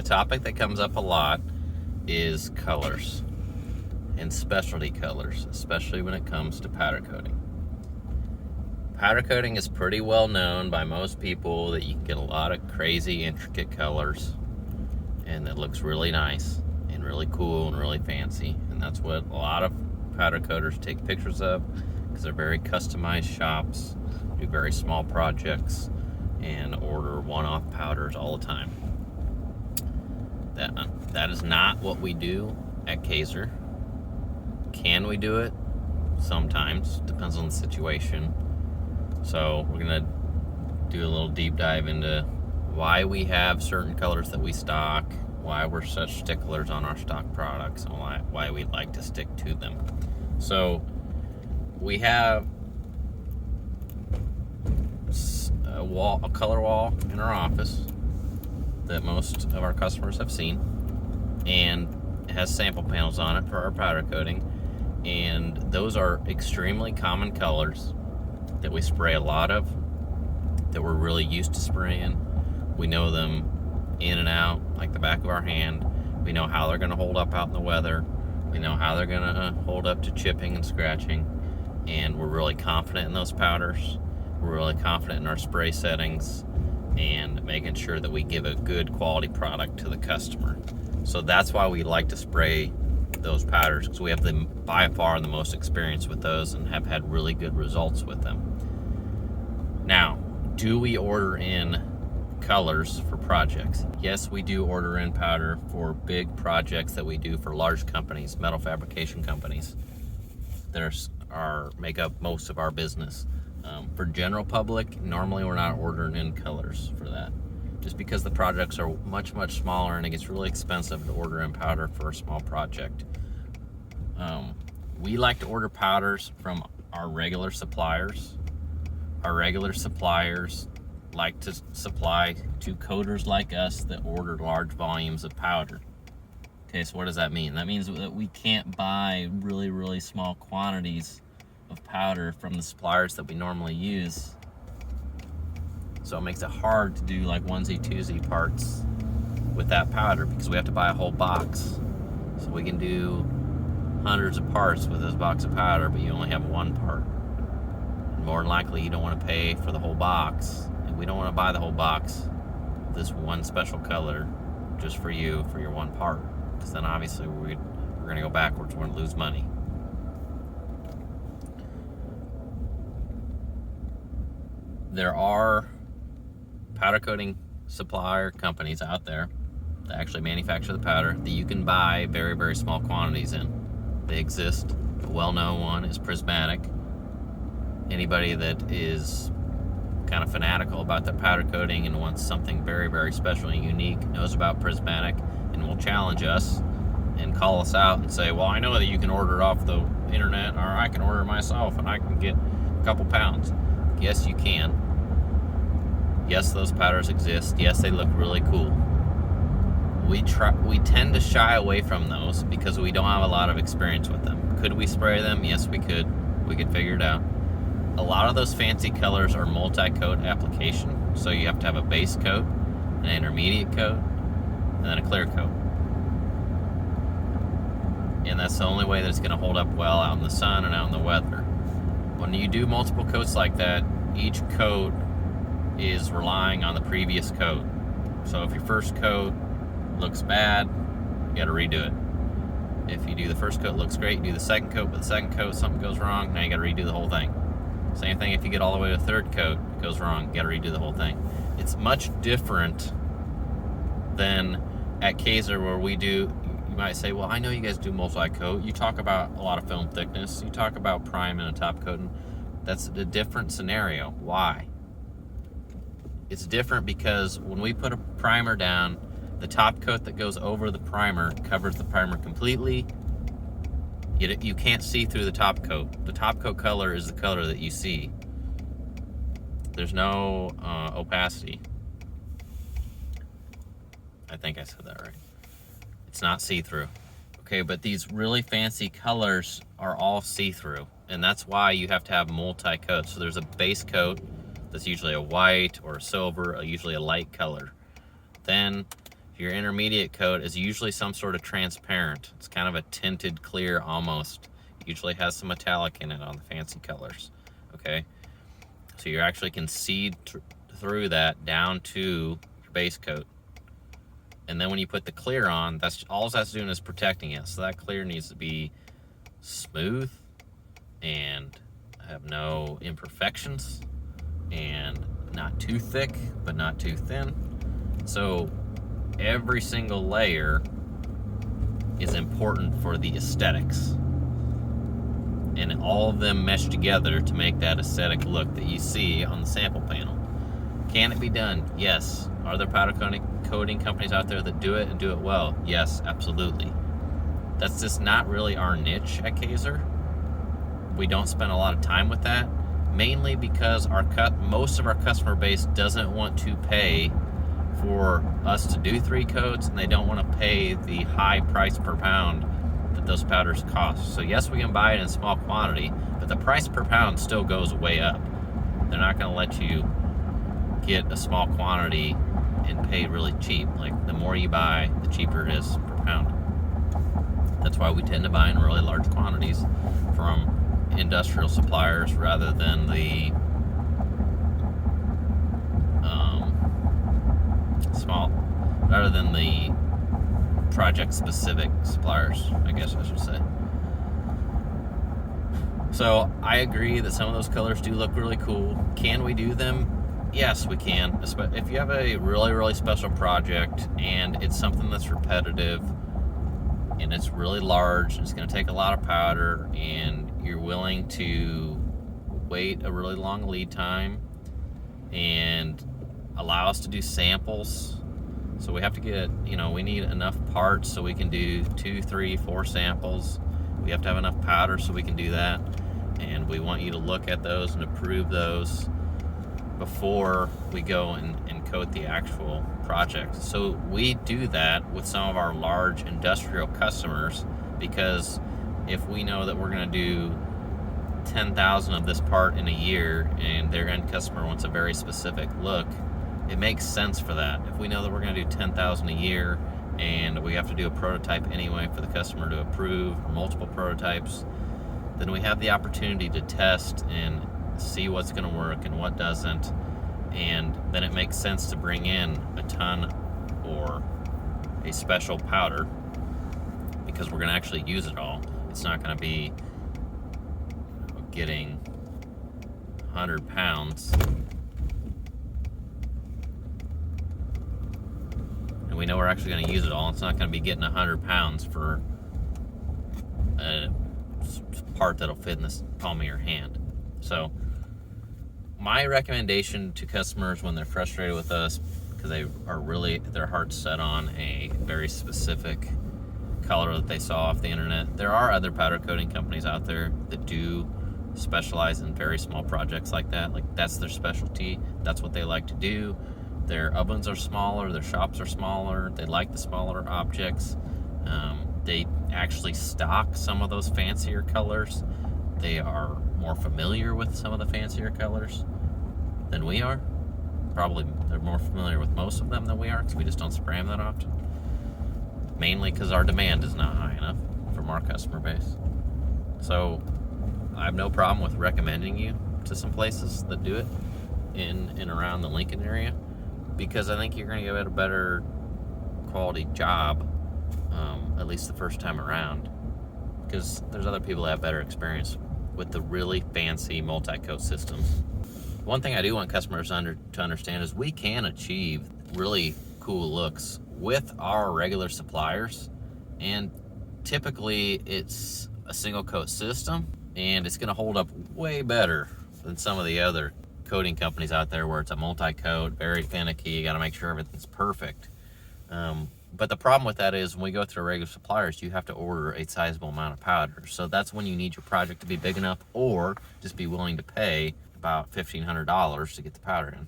topic that comes up a lot is colors and specialty colors, especially when it comes to powder coating. Powder coating is pretty well known by most people that you can get a lot of crazy, intricate colors, and it looks really nice and really cool and really fancy. And that's what a lot of powder coaters take pictures of, because they're very customized shops, do very small projects, and order one-off powders all the time. That is not what we do at Kaiser. Can we do it? Sometimes. Depends on the situation. So we're going to do a little deep dive into why we have certain colors that we stock, why we're such sticklers on our stock products, and why we like to stick to them. So we have a color wall in our office that most of our customers have seen, and it has sample panels on it for our powder coating, and those are extremely common colors that we spray a lot of, that we're really used to spraying. We know them in and out like the back of our hand. We know how they're going to hold up out in the weather. We know how they're going to hold up to chipping and scratching, and we're really confident in those powders. We're really confident in our spray settings and making sure that we give a good quality product to the customer. So that's why we like to spray those powders, because we have by far the most experience with those and have had really good results with them. Now, do we order in colors for projects? Yes, we do order in powder for big projects that we do for large companies, metal fabrication companies that make up most of our business. For general public, normally we're not ordering in colors for that, just because the projects are much, much smaller and it gets really expensive to order in powder for a small project. We like to order powders from our regular suppliers. Our regular suppliers like to supply to coaters like us that order large volumes of powder. Okay, so what does that mean? That means that we can't buy really, really small quantities of powder from the suppliers that we normally use. So it makes it hard to do like onesie twosie parts with that powder, because we have to buy a whole box. So we can do hundreds of parts with this box of powder, but you only have one part. And more than likely you don't want to pay for the whole box, and we don't want to buy the whole box of this one special color just for you for your one part, because then obviously we're going to go backwards. We're going to lose money. There are powder coating supplier companies out there that actually manufacture the powder that you can buy very, very small quantities in. They exist. The well-known one is Prismatic. Anybody that is kind of fanatical about their powder coating and wants something very, very special and unique knows about Prismatic and will challenge us and call us out and say, well, I know that you can order it off the internet, or I can order it myself and I can get a couple pounds. Yes, you can. Yes, those powders exist. Yes, they look really cool. We tend to shy away from those because we don't have a lot of experience with them. Could we spray them? Yes, we could. We could figure it out. A lot of those fancy colors are multi-coat application. So you have to have a base coat, an intermediate coat, and then a clear coat. And that's the only way that it's going to hold up well out in the sun and out in the weather. When you do multiple coats like that, each coat is relying on the previous coat. So if your first coat looks bad, you got to redo it. If you do the first coat, looks great, you do the second coat, but the second coat, something goes wrong, now you got to redo the whole thing. Same thing if you get all the way to the third coat, it goes wrong, you got to redo the whole thing. It's much different than at Kaiser, where we do, you might say, well, I know you guys do multi-coat. You talk about a lot of film thickness. You talk about prime and a top coating. That's a different scenario. Why? It's different because when we put a primer down, the top coat that goes over the primer covers the primer completely. You can't see through the top coat. The top coat color is the color that you see. There's no opacity. I think I said that right. It's not see-through. Okay, but these really fancy colors are all see-through, and that's why you have to have multi-coats. So there's a base coat that's usually a white or a silver, usually a light color. Then Your intermediate coat is usually some sort of transparent. It's kind of a tinted clear almost. Usually has some metallic in it on the fancy colors, okay? So you actually can see through that down to your base coat. And then when you put the clear on, that's all that's doing is protecting it. So that clear needs to be smooth and have no imperfections and not too thick, but not too thin. So every single layer is important for the aesthetics. And all of them mesh together to make that aesthetic look that you see on the sample panel. Can it be done? Yes. Are there powder coating companies out there that do it and do it well? Yes, absolutely. That's just not really our niche at Kaiser. We don't spend a lot of time with that, mainly because most of our customer base doesn't want to pay for us to do 3 coats, and they don't want to pay the high price per pound that those powders cost. So yes, we can buy it in small quantity, but the price per pound still goes way up. They're not going to let you get a small quantity and pay really cheap. Like, the more you buy, the cheaper it is per pound. That's why we tend to buy in really large quantities from industrial suppliers rather than the project specific suppliers, I guess I should say. So I agree that some of those colors do look really cool. Can we do them? Yes, we can. If you have a really, really special project and it's something that's repetitive and it's really large, it's going to take a lot of powder, and you're willing to wait a really long lead time and allow us to do samples. So we have to get, we need enough parts so we can do 2, 3, 4 samples. We have to have enough powder so we can do that. And we want you to look at those and approve those before we go and coat the actual project. So we do that with some of our large industrial customers, because if we know that we're going to do 10,000 of this part in a year and their end customer wants a very specific look, it makes sense for that. If we know that we're going to do 10,000 a year and we have to do a prototype anyway for the customer to approve, multiple prototypes, then we have the opportunity to test and see what's going to work and what doesn't, and then it makes sense to bring in a ton or a special powder, because we're going to actually use it all. It's not going to be getting 100 pounds and we know we're actually going to use it all. It's not going to be getting 100 pounds for a part that'll fit in the palm of your hand. So my recommendation to customers when they're frustrated with us because they are really, their heart's set on a very specific color that they saw off the internet. There are other powder coating companies out there that do specialize in very small projects like that. Like, that's their specialty. That's what they like to do. Their ovens are smaller, their shops are smaller, they like the smaller objects. They actually stock some of those fancier colors. They are more familiar with some of the fancier colors than we are. Probably they're more familiar with most of them than we are, because we just don't spray them that often. Mainly because our demand is not high enough from our customer base. So I have no problem with recommending you to some places that do it in and around the Lincoln area, because I think you're going to get a better quality job, at least the first time around, because there's other people that have better experience with the really fancy multi-coat systems. One thing I do want customers to understand is we can achieve really cool looks with our regular suppliers, and typically it's a single coat system, and it's going to hold up way better than some of the other coating companies out there where it's a multi-coat, very finicky. You got to make sure everything's perfect. But the problem with that is when we go through regular suppliers, you have to order a sizable amount of powder. So that's when you need your project to be big enough, or just be willing to pay about $1,500 to get the powder in.